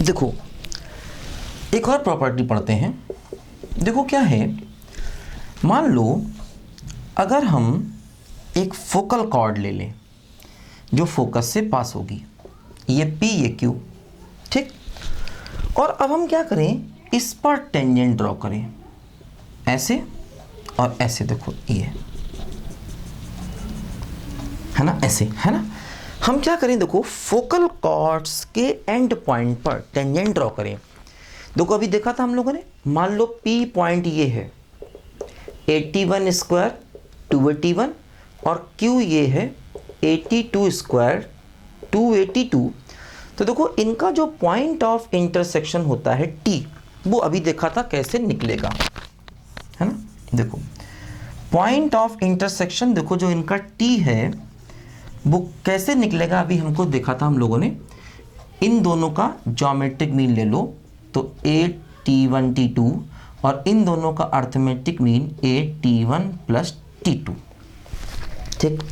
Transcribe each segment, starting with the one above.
देखो एक और प्रॉपर्टी पढ़ते हैं। देखो क्या है, मान लो अगर हम एक फोकल कॉर्ड ले लें जो फोकस से पास होगी, ये P ये Q, ठीक। और अब हम क्या करें, इस पर टेंजेंट ड्रॉ करें, ऐसे और ऐसे। देखो ये है ना, ऐसे है ना। हम क्या करें, देखो फोकल कॉर्ड्स के एंड पॉइंट पर टेंजेंट ड्रॉ करें। देखो अभी देखा था हम लोगों ने, मान लो P पॉइंट ये है 81 स्क्वायर 281 और Q ये है 82 स्क्वायर 282। तो देखो इनका जो पॉइंट ऑफ इंटरसेक्शन होता है T, वो अभी देखा था कैसे निकलेगा, है ना। देखो पॉइंट ऑफ इंटरसेक्शन, देखो जो इनका T है वो कैसे निकलेगा, अभी हमको देखा था हम लोगों ने। इन दोनों का ज्योमेट्रिक मीन ले लो तो 8T1 T2 और इन दोनों का arithmetic mean 8T1 plus T2, ठीक।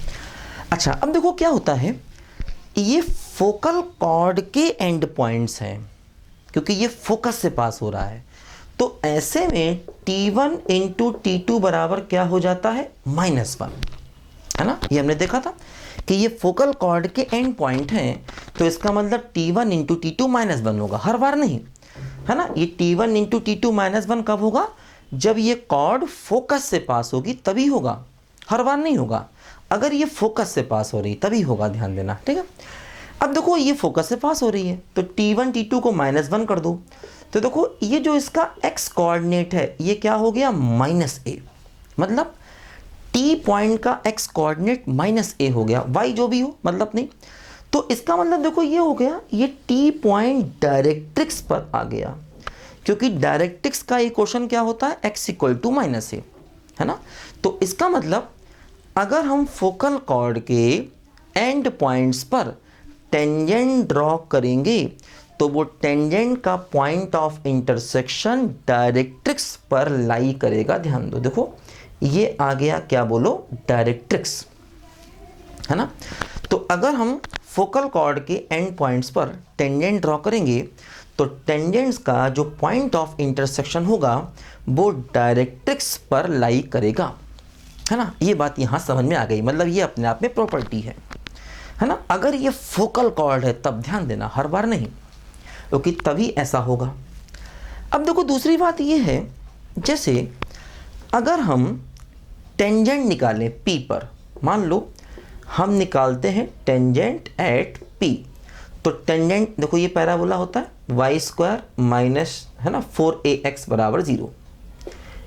अच्छा अब देखो क्या होता है, ये फोकल कॉर्ड के एंड पॉइंट्स हैं क्योंकि ये फोकस से पास हो रहा है। तो ऐसे में T1 इंटू T2 बराबर क्या हो जाता है, -1, है ना। ये हमने देखा था कि ये फोकल कॉर्ड के एंड पॉइंट हैं, तो इसका मतलब T1 इंटू T2 -1 होगा, हर बार नहीं, है ना। ये T1 इंटू T2 -1 कब होगा, जब ये कॉर्ड फोकस से पास होगी तभी होगा, हर बार नहीं होगा। अगर ये फोकस से पास हो रही तभी होगा, ध्यान देना, ठीक है। अब देखो ये फोकस से पास हो रही है तो T1 T2 को -1 कर दो, तो देखो ये जो इसका x कोऑर्डिनेट है ये क्या हो गया, -a। मतलब T पॉइंट का x कोऑर्डिनेट -a हो गया, y जो भी हो मतलब नहीं। तो इसका मतलब देखो ये हो गया, ये T पॉइंट डायरेक्ट्रिक्स पर आ गया, क्योंकि डायरेक्ट्रिक्स का इक्वेशन क्या होता है, x इक्वल टू -a, है ना। तो इसका मतलब अगर हम फोकल कॉर्ड के एंड पॉइंट्स पर टेंजेंट ड्रॉ करेंगे तो वो टेंजेंट का पॉइंट ऑफ इंटरसेक्शन डायरेक्ट्रिक्स पर लाई करेगा। ध्यान दो, देखो ये आ गया क्या, बोलो, डायरेक्ट्रिक्स, है ना। तो अगर हम फोकल कॉर्ड के एंड पॉइंट्स पर टेंजेंट ड्रॉ करेंगे तो टेंजेंट्स का जो पॉइंट ऑफ इंटरसेक्शन होगा वो डायरेक्ट्रिक्स पर लाई करेगा, है ना। ये बात यहाँ समझ में आ गई, मतलब ये अपने आप में प्रॉपर्टी है ना। अगर ये फोकल कॉर्ड है तब ध्यान देना, हर बार नहीं, क्योंकि तभी ऐसा होगा। अब देखो दूसरी बात ये है, जैसे अगर हम टेंजेंट निकालें P पर, मान लो हम निकालते हैं टेंजेंट एट P, तो टेंजेंट देखो ये पैराबोला होता है y स्क्वायर माइनस, है ना, 4ax बराबर 0,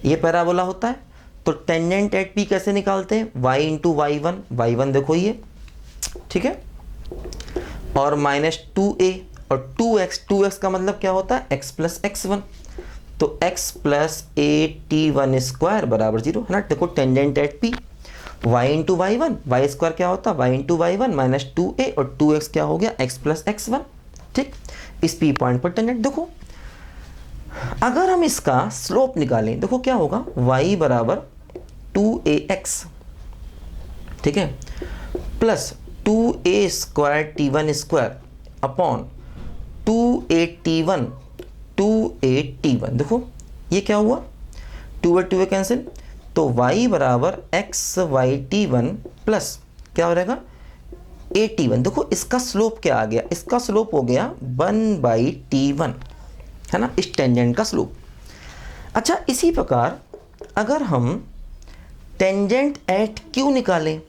ये पैराबोला होता है। तो टेंजेंट एट P कैसे निकालते हैं, y इंटू y1, y1 देखो ये, ठीक है, और -2a और 2x का मतलब क्या होता है, x प्लस x1, तो x प्लस AT1 स्क्वायर बराबर 0, है ना। देखो tangent at P, y into y1, y square क्या होता है, y इंटू y1 -2a और 2x क्या हो गया, x प्लस x1, ठीक। इस P पॉइंट पर टेंजेंट देखो, अगर हम इसका स्लोप निकालें, देखो क्या होगा, y बराबर 2ax, ठीक है, plus 2a square T1 square upon 2a T1, देखो ये क्या हुआ, 2a कैंसिल, तो y बराबर एक्स वाई T1 प्लस क्या हो रहेगा AT1। देखो इसका स्लोप क्या आ गया, इसका स्लोप हो गया 1/T1, है ना, इस टेंजेंट का स्लोप। अच्छा इसी प्रकार अगर हम टेंजेंट एट Q निकालें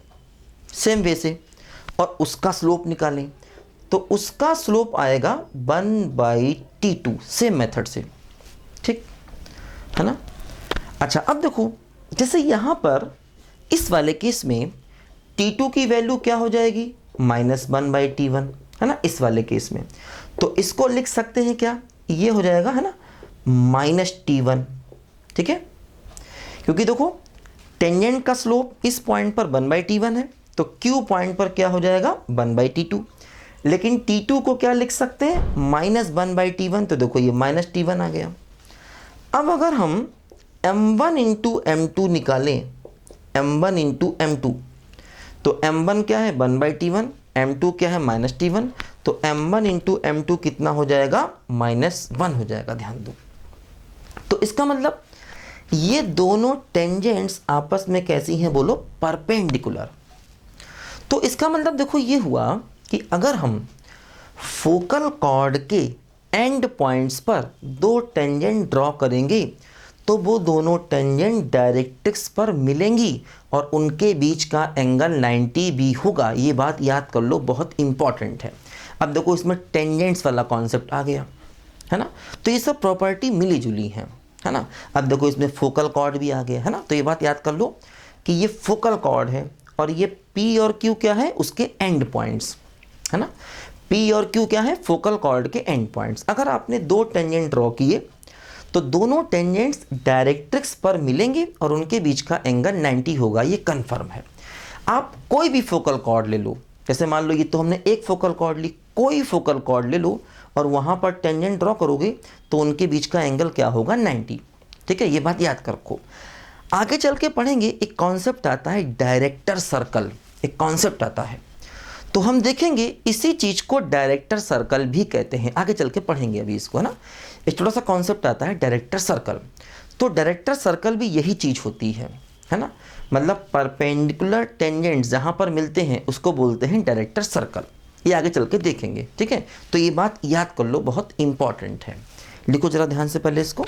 सेम वे से और उसका स्लोप निकालें तो उसका स्लोप आएगा 1/T2, सेम मेथड से, ठीक है ना। अच्छा अब देखो जैसे यहाँ पर इस वाले केस में T2 की वैल्यू क्या हो जाएगी, -1/T1, है ना, इस वाले केस में। तो इसको लिख सकते हैं क्या, ये हो जाएगा, है ना, -T1, ठीक है, क्योंकि देखो टेंजेंट का स्लोप इस पॉइंट पर 1/T1 है, तो Q पॉइंट पर क्या हो जाएगा 1/T2, लेकिन T2 को क्या लिख सकते हैं, -1/T1, तो देखो ये -T1 आ गया। अब अगर हम m1 इंटू m2 निकालें, m1 इंटू m2, तो m1 क्या है 1/T1, m2 क्या है -T1, तो m1 इंटू m2 कितना हो जाएगा, -1 हो जाएगा, ध्यान दो। तो इसका मतलब ये दोनों टेंजेंट्स आपस में कैसी हैं बोलो, परपेंडिकुलर। तो इसका मतलब देखो ये हुआ कि अगर हम फोकल कॉर्ड के एंड पॉइंट्स पर दो टेंजेंट ड्रॉ करेंगे तो वो दोनों टेंजेंट डायरेक्ट्रिक्स पर मिलेंगी और उनके बीच का एंगल 90 भी होगा। ये बात याद कर लो, बहुत इंपॉर्टेंट है। अब देखो इसमें टेंजेंट्स वाला कॉन्सेप्ट आ गया है ना, तो ये सब प्रॉपर्टी मिली जुली हैं, है ना। अब देखो इसमें फोकल कॉर्ड भी आ गया है ना, तो ये बात याद कर लो कि ये फोकल कॉर्ड है और ये P और Q क्या है, उसके एंड पॉइंट्स, है ना। P और Q क्या है, फोकल कॉर्ड के एंड पॉइंट्स। अगर आपने दो टेंजेंट ड्रॉ किए तो दोनों टेंजेंट्स डायरेक्ट्रिक्स पर मिलेंगे और उनके बीच का एंगल 90 होगा, ये कन्फर्म है। आप कोई भी फोकल कॉर्ड ले लो, जैसे मान लो ये तो हमने एक फोकल कॉर्ड ली, कोई फोकल कॉर्ड ले लो और वहाँ पर टेंजेंट ड्रॉ करोगे तो उनके बीच का एंगल क्या होगा, 90। ठीक है, ये बात याद कर रखो। आगे चल के पढ़ेंगे, एक कॉन्सेप्ट आता है डायरेक्टर सर्कल, एक कॉन्सेप्ट आता है, तो हम देखेंगे इसी चीज़ को डायरेक्टर सर्कल भी कहते हैं। आगे चल के पढ़ेंगे अभी इसको, है ना। एक छोटा सा कॉन्सेप्ट आता है डायरेक्टर सर्कल। तो डायरेक्टर सर्कल भी यही चीज़ होती है ना, मतलब परपेंडिकुलर टेंजेंट्स जहाँ पर मिलते हैं उसको बोलते हैं डायरेक्टर सर्कल। ये आगे चल के देखेंगे, ठीक है। तो ये बात याद कर लो, बहुत इंपॉर्टेंट है। लिखो जरा ध्यान से पहले इसको।